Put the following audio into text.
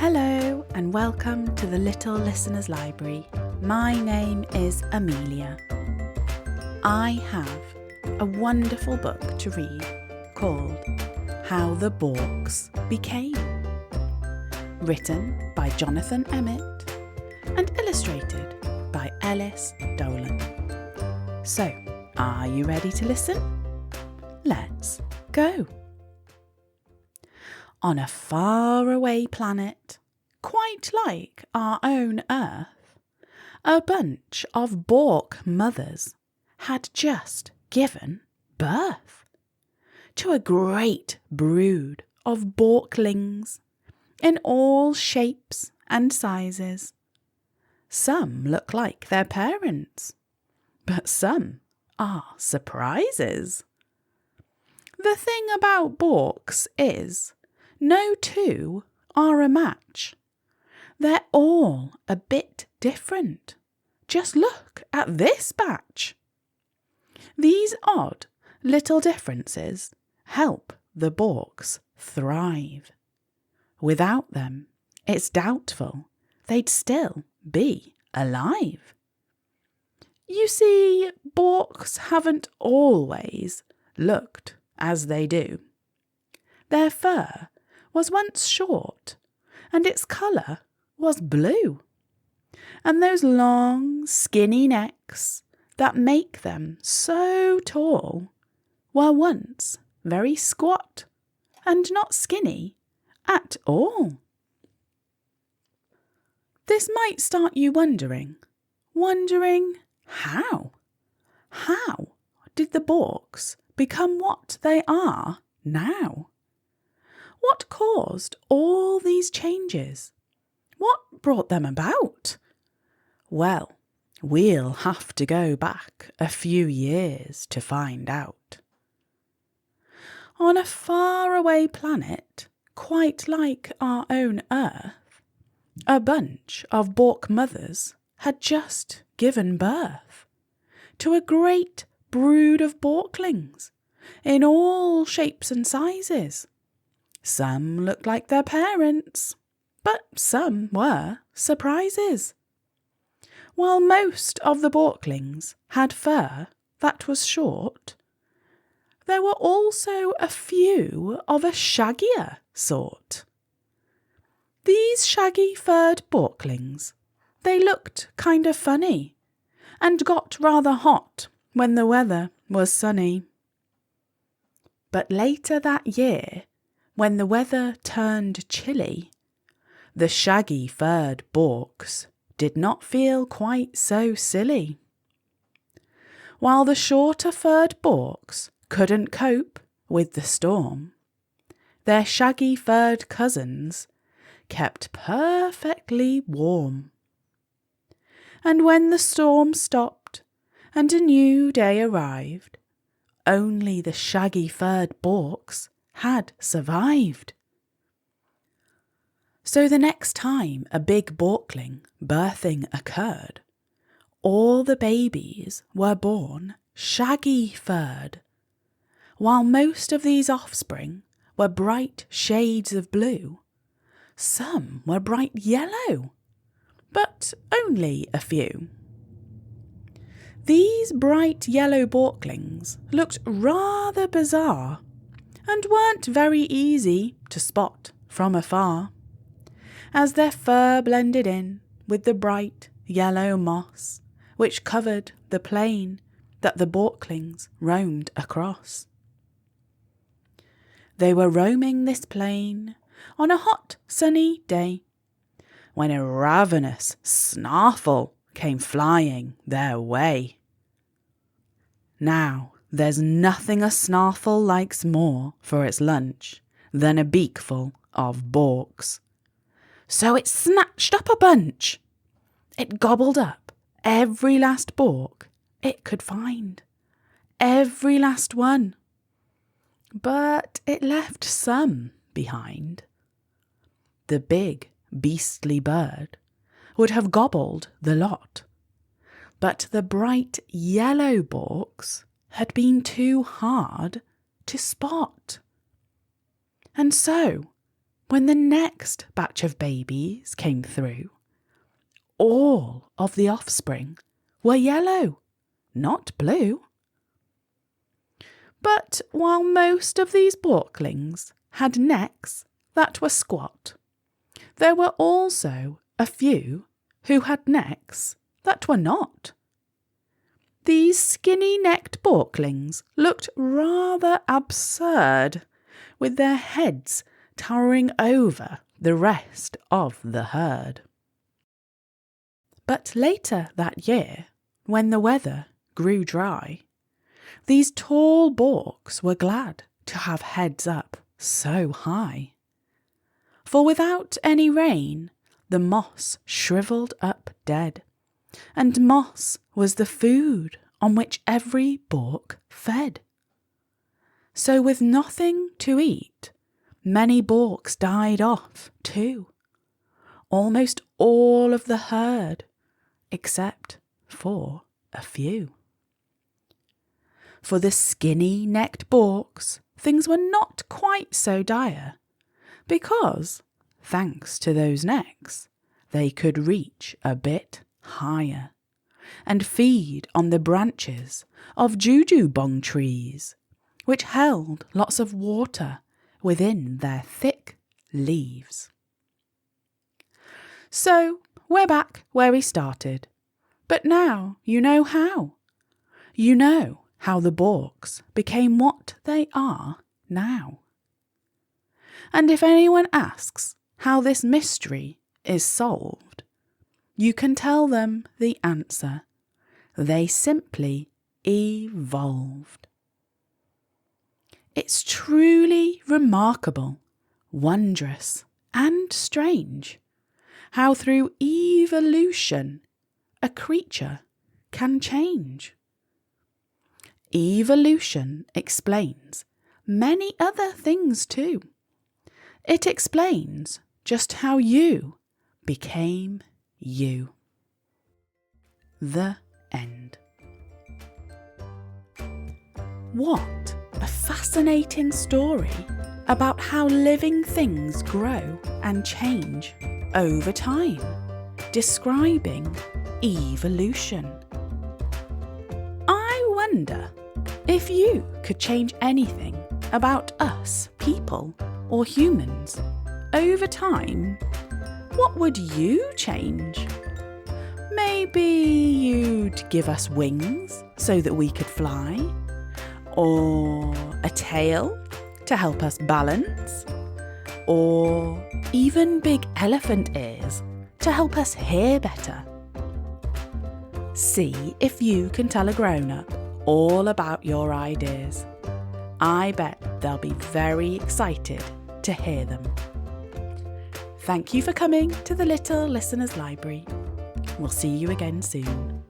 Hello and welcome to the Little Listeners Library. My name is Amelia. I have a wonderful book to read called How the Borks Became, written by Jonathan Emmet and illustrated by Elys, Dolan. So, are you ready to listen? Let's go. On a faraway planet, quite like our own Earth, a bunch of Bork mothers had just given birth to a great brood of Borklings in all shapes and sizes. Some look like their parents, but some are surprises. The thing about Borks is no two are a match. They're all a bit different. Just look at this batch. These odd little differences help the Borks thrive. Without them, it's doubtful they'd still be alive. You see, Borks haven't always looked as they do. Their fur was once short, and its colour was blue. And those long, skinny necks that make them so tall were once very squat and not skinny at all. This might start you wondering how? How did the Borks become what they are now? What caused all these changes? What brought them about? Well, we'll have to go back a few years to find out. On a faraway planet, quite like our own Earth, a bunch of Bork mothers had just given birth to a great brood of Borklings in all shapes and sizes. Some looked like their parents, but some were surprises. While most of the Borklings had fur that was short, there were also a few of a shaggier sort. These shaggy-furred Borklings, they looked kind of funny and got rather hot when the weather was sunny. But later that year, when the weather turned chilly, the shaggy-furred Borks did not feel quite so silly. While the shorter-furred Borks couldn't cope with the storm, their shaggy-furred cousins kept perfectly warm. And when the storm stopped and a new day arrived, only the shaggy-furred Borks had survived. So the next time a big Borkling birthing occurred, all the babies were born shaggy-furred, while most of these offspring were bright shades of blue. Some were bright yellow, but only a few. These bright yellow Borklings looked rather bizarre and weren't very easy to spot from afar, as their fur blended in with the bright yellow moss which covered the plain that the Borklings roamed across. They were roaming this plain on a hot sunny day when a ravenous snarl came flying their way. Now, there's nothing a snarl likes more for its lunch than a beakful of Borks. So it snatched up a bunch. It gobbled up every last Bork it could find. Every last one. But it left some behind. The big, beastly bird would have gobbled the lot, but the bright yellow Borks had been too hard to spot. And so when the next batch of babies came through, all of the offspring were yellow, not blue. But while most of these Borklings had necks that were squat, there were also a few who had necks that were not. These skinny-necked Borklings looked rather absurd, with their heads towering over the rest of the herd. But later that year, when the weather grew dry, these tall Borks were glad to have heads up so high. For without any rain, the moss shriveled up dead, and moss was the food on which every Bork fed. So with nothing to eat, many Borks died off too. Almost all of the herd, except for a few. For the skinny-necked Borks, things were not quite so dire, because, thanks to those necks, they could reach a bit higher and feed on the branches of jujubong trees, which held lots of water within their thick leaves. So we're back where we started, but now you know how. You know how the Borks became what they are now. And if anyone asks how this mystery is solved, you can tell them the answer. They simply evolved. It's truly remarkable, wondrous, and strange how through evolution a creature can change. Evolution explains many other things too. It explains just how you became you. The end. What a fascinating story about how living things grow and change over time, describing evolution. I wonder if you could change anything about us people or humans over time, what would you change? Maybe you'd give us wings so that we could fly, or a tail to help us balance, or even big elephant ears to help us hear better. See if you can tell a grown-up all about your ideas. I bet they'll be very excited to hear them. Thank you for coming to the Little Listeners Library. We'll see you again soon.